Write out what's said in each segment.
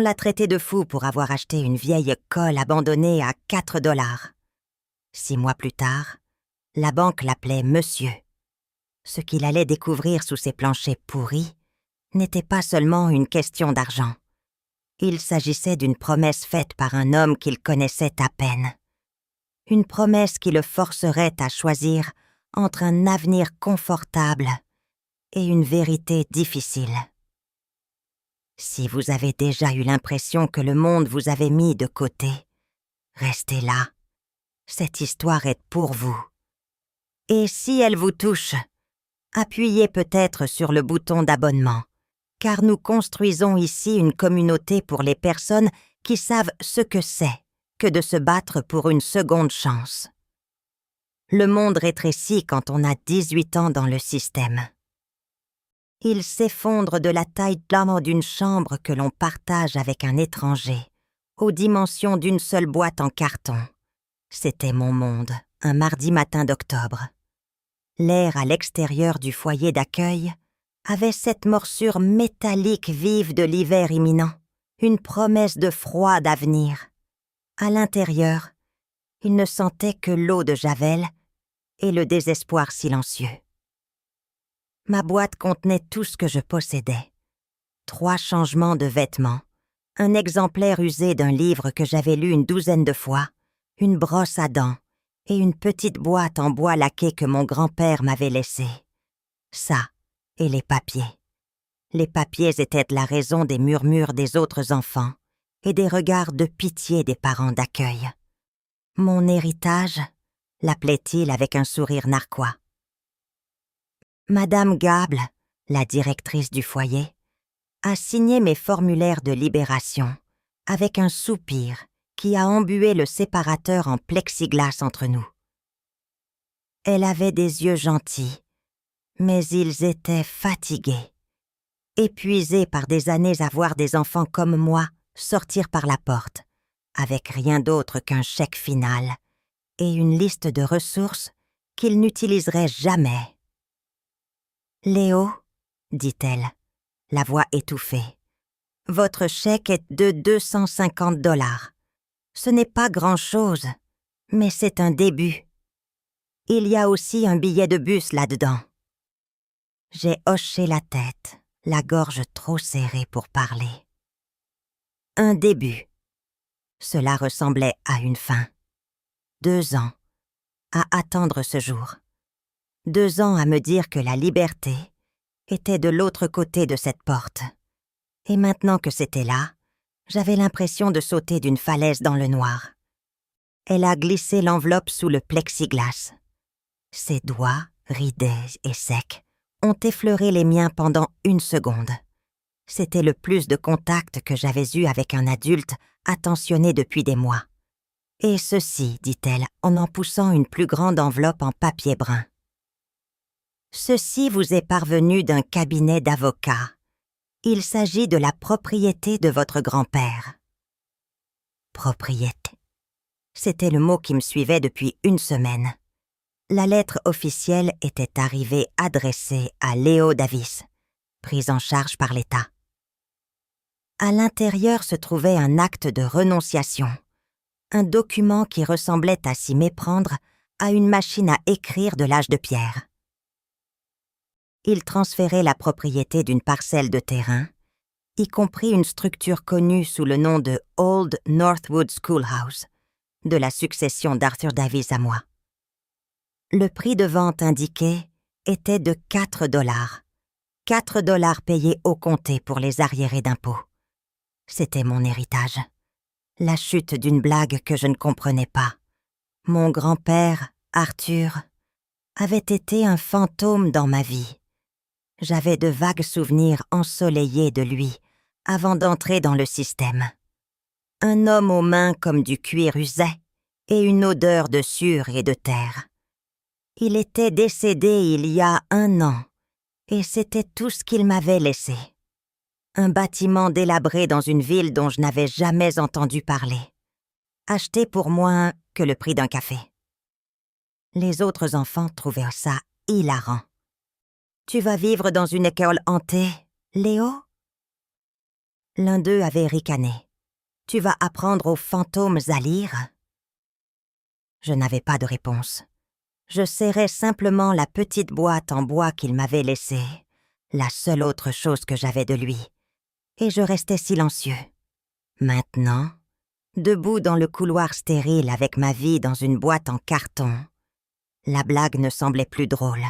l'a traité de fou pour avoir acheté une vieille colle abandonnée à 4 $. 6 mois plus tard, la banque l'appelait Monsieur. Ce qu'il allait découvrir sous ses planchers pourris n'était pas seulement une question d'argent. Il s'agissait d'une promesse faite par un homme qu'il connaissait à peine. Une promesse qui le forcerait à choisir entre un avenir confortable et une vérité difficile. Si vous avez déjà eu l'impression que le monde vous avait mis de côté, restez là. Cette histoire est pour vous. Et si elle vous touche, appuyez peut-être sur le bouton d'abonnement, car nous construisons ici une communauté pour les personnes qui savent ce que c'est que de se battre pour une seconde chance. Le monde rétrécit quand on a 18 ans dans le système. Il s'effondre de la taille d'une chambre que l'on partage avec un étranger, aux dimensions d'une seule boîte en carton. C'était mon monde, un mardi matin d'octobre. L'air à l'extérieur du foyer d'accueil avait cette morsure métallique vive de l'hiver imminent, une promesse de froid d'avenir. À l'intérieur, il ne sentait que l'eau de Javel et le désespoir silencieux. Ma boîte contenait tout ce que je possédais. 3 changements de vêtements, un exemplaire usé d'un livre que j'avais lu une 12aine de fois, une brosse à dents et une petite boîte en bois laqué que mon grand-père m'avait laissée. Ça et les papiers. Les papiers étaient la raison des murmures des autres enfants et des regards de pitié des parents d'accueil. Mon héritage, l'appelait-il avec un sourire narquois. Madame Gable, la directrice du foyer, a signé mes formulaires de libération avec un soupir qui a embué le séparateur en plexiglas entre nous. Elle avait des yeux gentils, mais ils étaient fatigués, épuisés par des années à voir des enfants comme moi sortir par la porte, avec rien d'autre qu'un chèque final et une liste de ressources qu'ils n'utiliseraient jamais. « Léo, dit-elle, la voix étouffée, votre chèque est de 250 $. Ce n'est pas grand-chose, mais c'est un début. Il y a aussi un billet de bus là-dedans. » J'ai hoché la tête, la gorge trop serrée pour parler. Un début. Cela ressemblait à une fin. 2 ans à attendre ce jour. 2 ans à me dire que la liberté était de l'autre côté de cette porte. Et maintenant que c'était là, j'avais l'impression de sauter d'une falaise dans le noir. Elle a glissé l'enveloppe sous le plexiglas. Ses doigts, ridés et secs, ont effleuré les miens pendant 1 seconde. C'était le plus de contact que j'avais eu avec un adulte attentionné depuis des mois. « Et ceci, dit-elle, en poussant une plus grande enveloppe en papier brun. Ceci vous est parvenu d'un cabinet d'avocats. Il s'agit de la propriété de votre grand-père. » Propriété. C'était le mot qui me suivait depuis 1 semaine. La lettre officielle était arrivée adressée à Léo Davis, prise en charge par l'État. À l'intérieur se trouvait un acte de renonciation, un document qui ressemblait à s'y méprendre à une machine à écrire de l'âge de pierre. Il transférait la propriété d'une parcelle de terrain, y compris une structure connue sous le nom de Old Northwood Schoolhouse, de la succession d'Arthur Davis à moi. Le prix de vente indiqué était de 4 $. 4 $ payés au compté pour les arriérés d'impôts. C'était mon héritage. La chute d'une blague que je ne comprenais pas. Mon grand-père, Arthur, avait été un fantôme dans ma vie. J'avais de vagues souvenirs ensoleillés de lui avant d'entrer dans le système. Un homme aux mains comme du cuir usé et une odeur de sueur et de terre. Il était décédé il y a 1 an et c'était tout ce qu'il m'avait laissé. Un bâtiment délabré dans une ville dont je n'avais jamais entendu parler. Acheté pour moins que le prix d'un café. Les autres enfants trouvaient ça hilarant. « Tu vas vivre dans une école hantée, Léo ?» L'un d'eux avait ricané. « Tu vas apprendre aux fantômes à lire ?» Je n'avais pas de réponse. Je serrais simplement la petite boîte en bois qu'il m'avait laissée, la seule autre chose que j'avais de lui, et je restais silencieux. Maintenant, debout dans le couloir stérile avec ma vie dans une boîte en carton, la blague ne semblait plus drôle.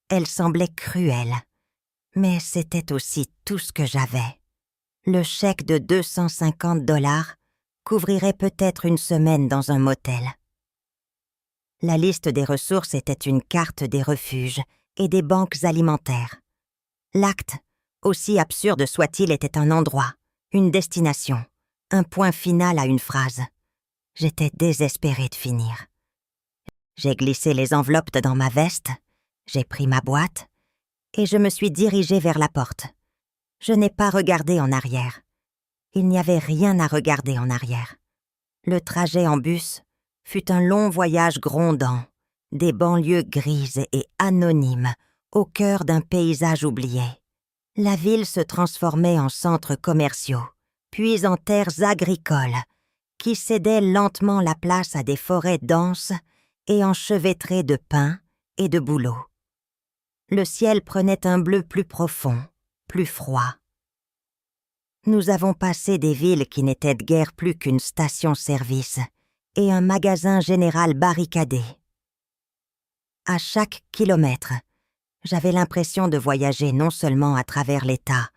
Elle semblait cruelle. Mais c'était aussi tout ce que j'avais. Le chèque de 250 $ couvrirait peut-être une semaine dans un motel. La liste des ressources était une carte des refuges et des banques alimentaires. L'acte, aussi absurde soit-il, était un endroit, une destination, un point final à une phrase. J'étais désespérée de finir. J'ai glissé les enveloppes dans ma veste, j'ai pris ma boîte et je me suis dirigée vers la porte. Je n'ai pas regardé en arrière. Il n'y avait rien à regarder en arrière. Le trajet en bus fut un long voyage grondant, des banlieues grises et anonymes, au cœur d'un paysage oublié. La ville se transformait en centres commerciaux, puis en terres agricoles, qui cédaient lentement la place à des forêts denses et enchevêtrées de pins et de bouleaux. Le ciel prenait un bleu plus profond, plus froid. Nous avons passé des villes qui n'étaient guère plus qu'une station-service et un magasin général barricadé. À chaque kilomètre, j'avais l'impression de voyager non seulement à travers l'État,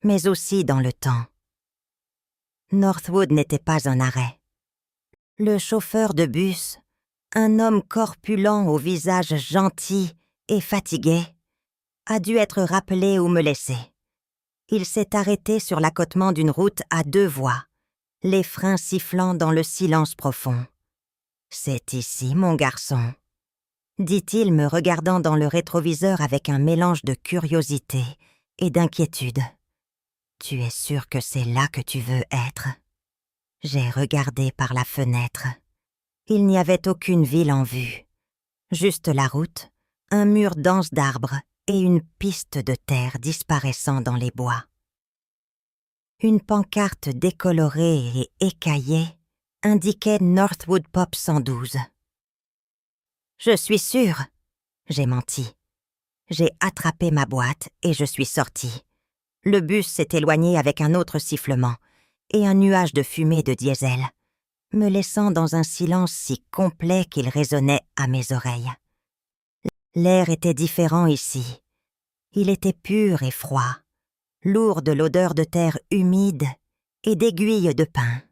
mais aussi dans le temps. Northwood n'était pas un arrêt. Le chauffeur de bus, un homme corpulent au visage gentil et fatigué, a dû être rappelé ou me laisser. Il s'est arrêté sur l'accotement d'une route à 2 voies, les freins sifflant dans le silence profond. « C'est ici, mon garçon », dit-il me regardant dans le rétroviseur avec un mélange de curiosité et d'inquiétude. « Tu es sûr que c'est là que tu veux être ?» J'ai regardé par la fenêtre. Il n'y avait aucune ville en vue. Juste la route, un mur dense d'arbres et une piste de terre disparaissant dans les bois. Une pancarte décolorée et écaillée indiquait Northwood Pop 112. « Je suis sûre !» J'ai menti. J'ai attrapé ma boîte et je suis sortie. Le bus s'est éloigné avec un autre sifflement et un nuage de fumée de diesel, me laissant dans un silence si complet qu'il résonnait à mes oreilles. L'air était différent ici. Il était pur et froid, lourd de l'odeur de terre humide et d'aiguilles de pin.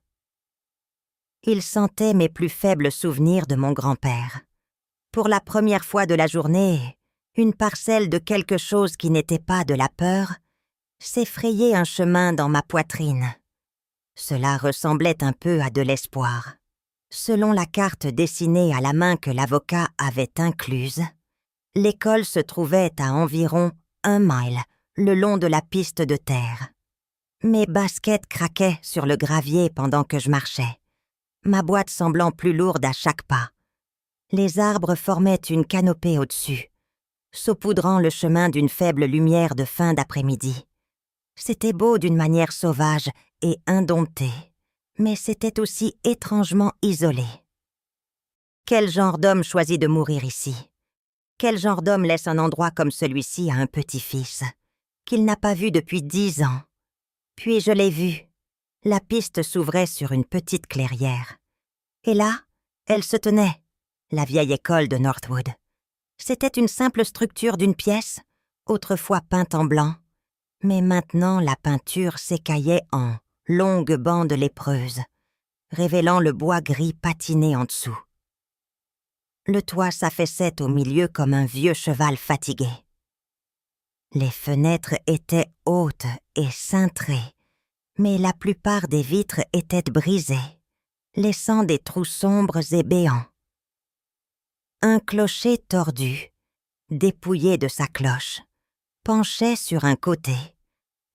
Il sentait mes plus faibles souvenirs de mon grand-père. Pour la première fois de la journée, une parcelle de quelque chose qui n'était pas de la peur s'effrayait un chemin dans ma poitrine. Cela ressemblait un peu à de l'espoir. Selon la carte dessinée à la main que l'avocat avait incluse, l'école se trouvait à environ 1 mile le long de la piste de terre. Mes baskets craquaient sur le gravier pendant que je marchais, ma boîte semblant plus lourde à chaque pas. Les arbres formaient une canopée au-dessus, saupoudrant le chemin d'une faible lumière de fin d'après-midi. C'était beau d'une manière sauvage et indomptée, mais c'était aussi étrangement isolé. Quel genre d'homme choisit de mourir ici? Quel genre d'homme laisse un endroit comme celui-ci à un petit-fils, qu'il n'a pas vu depuis 10 ans? Puis je l'ai vu. La piste s'ouvrait sur une petite clairière. Et là, elle se tenait, la vieille école de Northwood. C'était une simple structure d'une pièce, autrefois peinte en blanc, mais maintenant la peinture s'écaillait en longues bandes lépreuses, révélant le bois gris patiné en dessous. Le toit s'affaissait au milieu comme un vieux cheval fatigué. Les fenêtres étaient hautes et cintrées, mais la plupart des vitres étaient brisées, laissant des trous sombres et béants. Un clocher tordu, dépouillé de sa cloche, penchait sur un côté,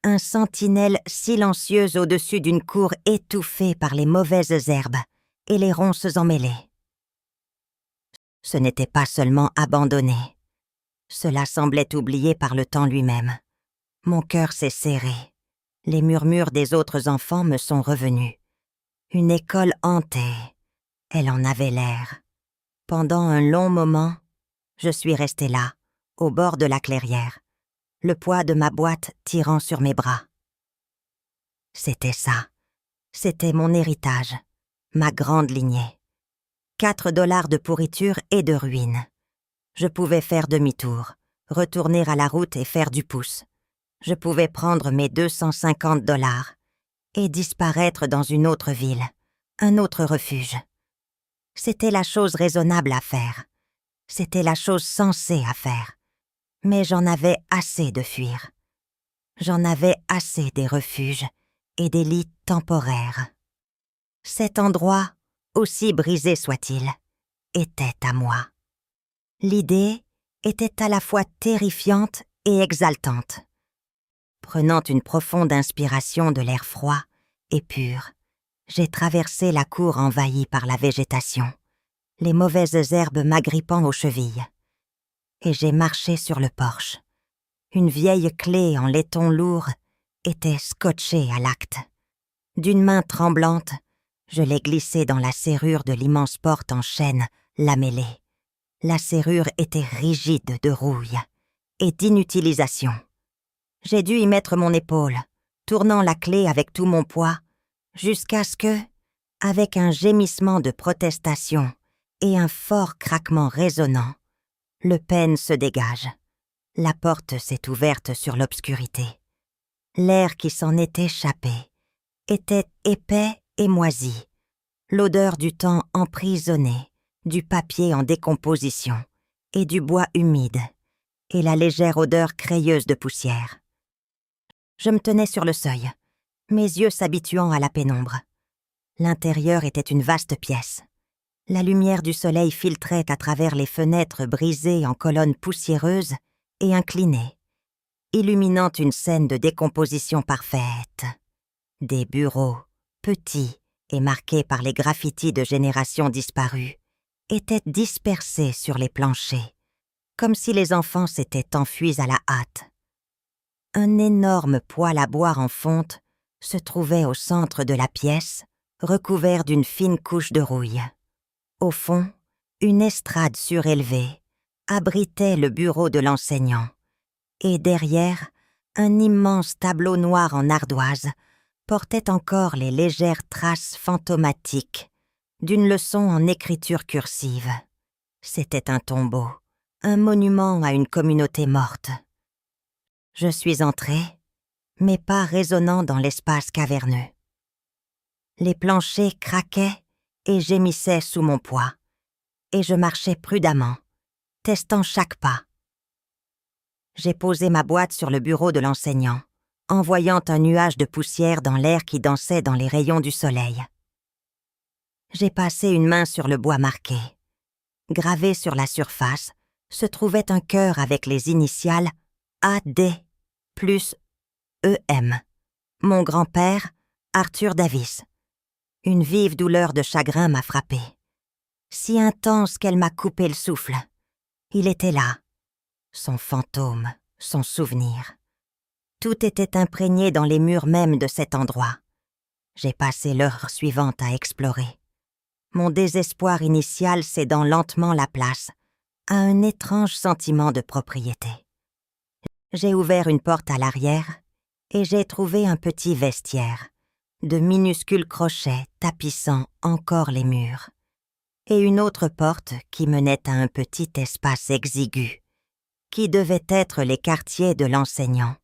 un sentinelle silencieuse au-dessus d'une cour étouffée par les mauvaises herbes et les ronces emmêlées. Ce n'était pas seulement abandonné. Cela semblait oublié par le temps lui-même. Mon cœur s'est serré. Les murmures des autres enfants me sont revenus. Une école hantée. Elle en avait l'air. Pendant un long moment, je suis restée là, au bord de la clairière, le poids de ma boîte tirant sur mes bras. C'était ça. C'était mon héritage, ma grande lignée. 4 $ de pourriture et de ruines. Je pouvais faire demi-tour, retourner à la route et faire du pouce. Je pouvais prendre mes 250 $ et disparaître dans une autre ville, un autre refuge. C'était la chose raisonnable à faire. C'était la chose sensée à faire. Mais j'en avais assez de fuir. J'en avais assez des refuges et des lits temporaires. Cet endroit, aussi brisé soit-il, était à moi. L'idée était à la fois terrifiante et exaltante. Prenant une profonde inspiration de l'air froid et pur, j'ai traversé la cour envahie par la végétation, les mauvaises herbes m'agrippant aux chevilles. Et j'ai marché sur le porche. Une vieille clé en laiton lourd était scotchée à l'acte. D'une main tremblante, je l'ai glissée dans la serrure de l'immense porte en chêne lamellée. La serrure était rigide de rouille et d'inutilisation. J'ai dû y mettre mon épaule, tournant la clé avec tout mon poids, jusqu'à ce que, avec un gémissement de protestation et un fort craquement résonnant, le pêne se dégage. La porte s'est ouverte sur l'obscurité. L'air qui s'en est échappé était épais et moisi, l'odeur du temps emprisonné, du papier en décomposition et du bois humide, et la légère odeur crayeuse de poussière. Je me tenais sur le seuil, mes yeux s'habituant à la pénombre. L'intérieur était une vaste pièce. La lumière du soleil filtrait à travers les fenêtres brisées en colonnes poussiéreuses et inclinées, illuminant une scène de décomposition parfaite. Des bureaux, petits et marqués par les graffitis de générations disparues, étaient dispersés sur les planchers, comme si les enfants s'étaient enfuis à la hâte. Un énorme poêle à boire en fonte se trouvait au centre de la pièce, recouvert d'une fine couche de rouille. Au fond, une estrade surélevée abritait le bureau de l'enseignant, et derrière, un immense tableau noir en ardoise portait encore les légères traces fantomatiques d'une leçon en écriture cursive. C'était un tombeau, un monument à une communauté morte. Je suis entrée, mes pas résonnant dans l'espace caverneux. Les planchers craquaient et gémissaient sous mon poids, et je marchais prudemment, testant chaque pas. J'ai posé ma boîte sur le bureau de l'enseignant, envoyant un nuage de poussière dans l'air qui dansait dans les rayons du soleil. J'ai passé une main sur le bois marqué. Gravé sur la surface se trouvait un cœur avec les initiales AD plus EM. Mon grand-père, Arthur Davis. Une vive douleur de chagrin m'a frappée, si intense qu'elle m'a coupé le souffle. Il était là, son fantôme, son souvenir. Tout était imprégné dans les murs mêmes de cet endroit. J'ai passé l'heure suivante à explorer. Mon désespoir initial cédant lentement la place à un étrange sentiment de propriété. J'ai ouvert une porte à l'arrière et j'ai trouvé un petit vestiaire, de minuscules crochets tapissant encore les murs, et une autre porte qui menait à un petit espace exigu, qui devait être les quartiers de l'enseignant,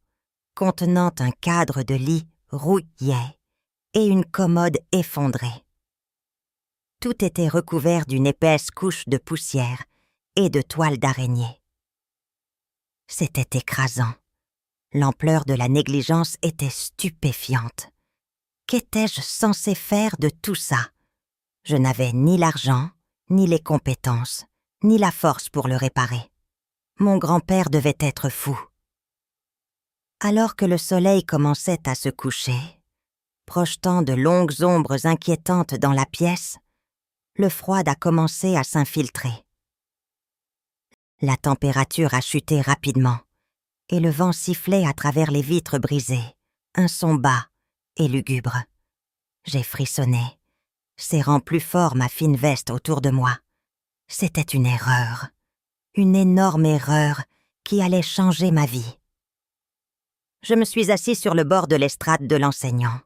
contenant un cadre de lit rouillé et une commode effondrée. Tout était recouvert d'une épaisse couche de poussière et de toile d'araignée. C'était écrasant. L'ampleur de la négligence était stupéfiante. Qu'étais-je censé faire de tout ça? Je n'avais ni l'argent, ni les compétences, ni la force pour le réparer. Mon grand-père devait être fou. Alors que le soleil commençait à se coucher, projetant de longues ombres inquiétantes dans la pièce, le froid a commencé à s'infiltrer. La température a chuté rapidement, et le vent sifflait à travers les vitres brisées, un son bas et lugubre. J'ai frissonné, serrant plus fort ma fine veste autour de moi. C'était une erreur, une énorme erreur qui allait changer ma vie. Je me suis assis sur le bord de l'estrade de l'enseignant,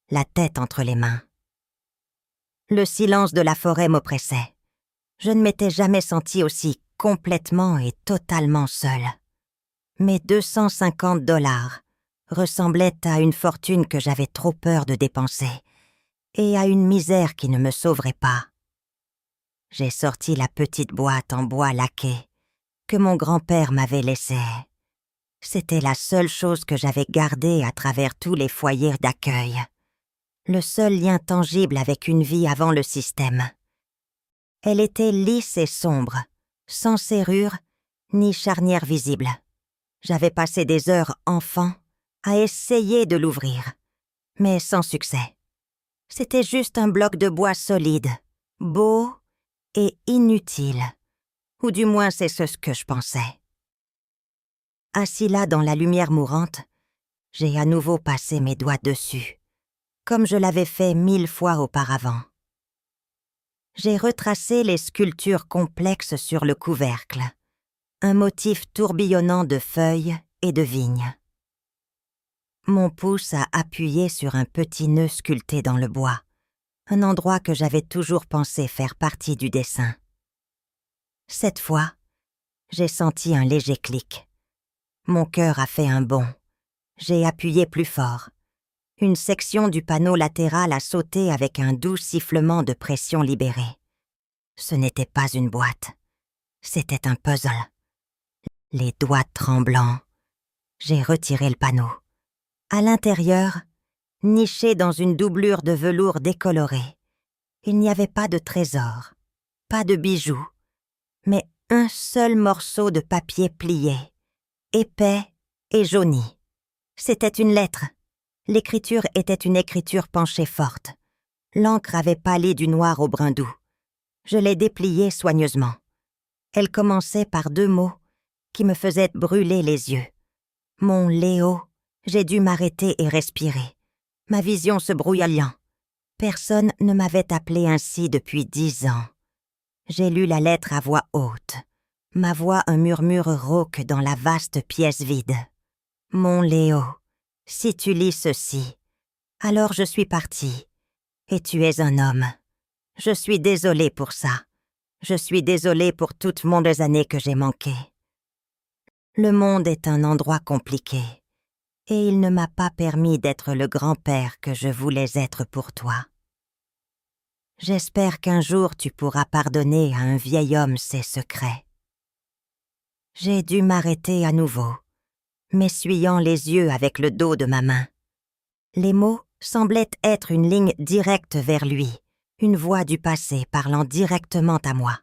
la tête entre les mains. Le silence de la forêt m'oppressait. Je ne m'étais jamais senti aussi complètement et totalement seule. Mes 250 $ ressemblaient à une fortune que j'avais trop peur de dépenser et à une misère qui ne me sauverait pas. J'ai sorti la petite boîte en bois laqué que mon grand-père m'avait laissée. C'était la seule chose que j'avais gardée à travers tous les foyers d'accueil. Le seul lien tangible avec une vie avant le système. Elle était lisse et sombre, sans serrure ni charnière visible. J'avais passé des heures enfant à essayer de l'ouvrir, mais sans succès. C'était juste un bloc de bois solide, beau et inutile, ou du moins c'est ce que je pensais. Assis là dans la lumière mourante, j'ai à nouveau passé mes doigts dessus, comme je l'avais fait 1000 fois auparavant. J'ai retracé les sculptures complexes sur le couvercle, un motif tourbillonnant de feuilles et de vignes. Mon pouce a appuyé sur un petit nœud sculpté dans le bois, un endroit que j'avais toujours pensé faire partie du dessin. Cette fois, j'ai senti un léger clic. Mon cœur a fait un bond. J'ai appuyé plus fort. Une section du panneau latéral a sauté avec un doux sifflement de pression libérée. Ce n'était pas une boîte. C'était un puzzle. Les doigts tremblants, j'ai retiré le panneau. À l'intérieur, niché dans une doublure de velours décoloré, il n'y avait pas de trésor, pas de bijoux, mais un seul morceau de papier plié, épais et jauni. C'était une lettre. L'écriture était une écriture penchée forte. L'encre avait pâli du noir au brun doux. Je l'ai dépliée soigneusement. Elle commençait par 2 mots qui me faisaient brûler les yeux. Mon Léo, j'ai dû m'arrêter et respirer. Ma vision se brouillant. Personne ne m'avait appelé ainsi depuis 10 ans. J'ai lu la lettre à voix haute. Ma voix un murmure rauque dans la vaste pièce vide. Mon Léo, si tu lis ceci, alors je suis partie, et tu es un homme. Je suis désolée pour ça. Je suis désolée pour toutes les années que j'ai manquées. Le monde est un endroit compliqué, et il ne m'a pas permis d'être le grand-père que je voulais être pour toi. J'espère qu'un jour tu pourras pardonner à un vieil homme ses secrets. J'ai dû m'arrêter à nouveau, m'essuyant les yeux avec le dos de ma main. Les mots semblaient être une ligne directe vers lui, une voix du passé parlant directement à moi.